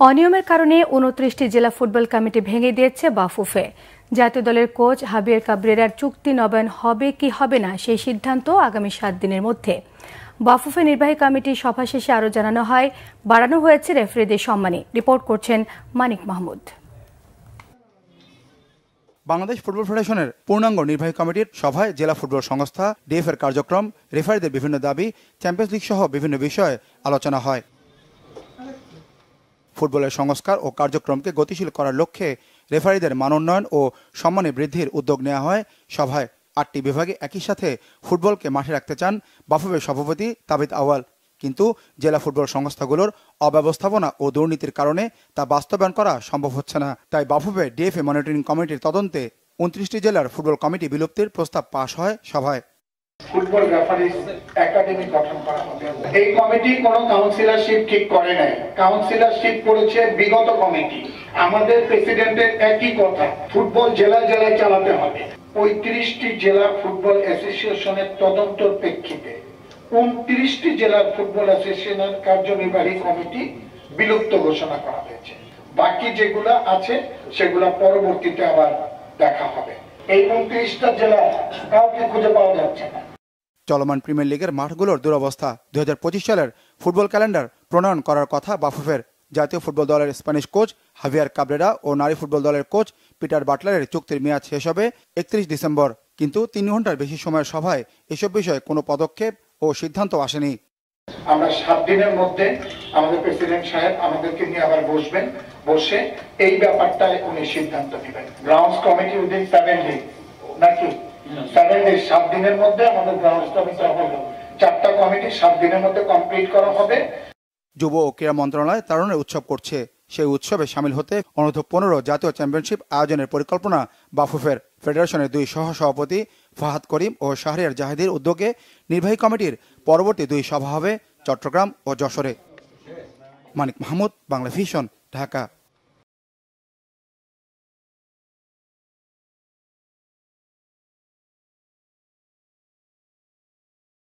অনিয়মের কারণে ২৯টি জেলা ফুটবল কমিটি ভেঙে দিয়েছে বাফুফে। জাতীয় দলের কোচ হাবিয়ার কাবরেরার চুক্তি নবায়ন হবে কি হবে না সেই সিদ্ধান্ত আগামী ৭ দিনের মধ্যে। বাফুফে নির্বাহী কমিটির সভা শেষে আরও জানানো হয়, বাড়ানো হয়েছে রেফারিদের সম্মানী। রিপোর্ট করছেন মানিক মাহমুদ। বাংলাদেশ ফুটবল ফেডারেশনের পূর্ণাঙ্গ নির্বাহী কমিটির সভায় জেলা ফুটবল সংস্থা, ডিএফের কার্যক্রম, রেফারিদের বিভিন্ন দাবি, চ্যাম্পিয়ন্স লিগ সহ বিভিন্ন বিষয়ে আলোচনা হয়। ফুটবলের সংস্কার ও কার্যক্রমকে গতিশীল করার লক্ষ্যে রেফারিদের মানোন্নয়ন ও সম্মানী বৃদ্ধির উদ্যোগ নেওয়া হয় সভায়। ৮টি বিভাগে একই সাথে ফুটবলকে মাঠে রাখতে চান বাফুফের সভাপতি তাবিদ আওয়াল, কিন্তু জেলা ফুটবল সংস্থাগুলোর অব্যবস্থাপনা ও দুর্নীতির কারণে তা বাস্তবায়ন করা সম্ভব হচ্ছে না। তাই বাফুফে ডিএফএ মনিটরিং কমিটির তদন্তে ২৯টি জেলার ফুটবল কমিটি বিলুপ্তির প্রস্তাব পাশ হয় সভায়। ফুটবল রেফারিজ একাডেমি গঠন করা হবে। এই কমিটি কোনো কাউন্সিলরশিপ ঠিক করে নাই, কাউন্সিলরশিপ করেছে বিগত কমিটি। আমাদের প্রেসিডেন্টের একই কথা, ফুটবল জেলায় জেলায় চালাতে হবে। ৩৫টি জেলা ফুটবল অ্যাসোসিয়েশনের তদন্তের প্রেক্ষিতে ২৯টি জেলার ফুটবল অ্যাসোসিয়েশনের কার্যনির্বাহী কমিটি বিলুপ্ত ঘোষণা করা হয়েছে। বাকি যেগুলা আছে সেগুলা পরবর্তীতে আবার দেখা হবে। এই ২৯টা জেলা কাউকে খুঁজে পাওয়া যাচ্ছে না। চলমান প্রিমিয়ার লিগের মাঠগুলোর দুরবস্থা। ২০২৫ সালের ফুটবল ক্যালেন্ডার প্রণয়ন করার কথা বাফুফের। জাতীয় ফুটবল দলের স্প্যানিশ কোচ হাভিয়ার কাবরেরা ও নারী ফুটবল দলের কোচ পিটার বাটলারের চুক্তির মেয়াদ শেষ হবে ৩১ ডিসেম্বর। কিন্তু ৩ ঘন্টার বেশি সময়ের সভায় এসব বিষয়ে কোনো পদক্ষেপ ও সিদ্ধান্ত আসেনি। আমরা ৭ দিনের মধ্যে আমাদের প্রেসিডেন্ট সাহেব আমাদেরকে নিয়ে আবার বসবেন, বসে এই ব্যাপারটায় উনি সিদ্ধান্ত নেবেন। গ্রাউন্ডস কমিটি উইদিন 7 ডে নাকি 7 ডে, ৭ দিনের মধ্যে আমাদের গ্রাউন্ডস কমিটি হবে। ৪টা কমিটি ৭ দিনের মধ্যে কমপ্লিট করা হবে। যুব ও ক্রীড়া মন্ত্রণালয় তারুণ্যের উৎসব করছে। সেই উৎসবে সামিল হতে অনূর্ধ্ব ১৫ জাতীয় চ্যাম্পিয়নশিপ আয়োজনের পরিকল্পনা বাফুফের। ফেডারেশনের ২ সহ-সভাপতি ফাহাদ করিম ও শাহরিয়ার জাহিদের উদ্যোগে নির্বাহী কমিটির পরবর্তী ২ সভা হবে চট্টগ্রাম ও যশোরে। মানিক মাহমুদ, বাংলা ভিশন, ঢাকা।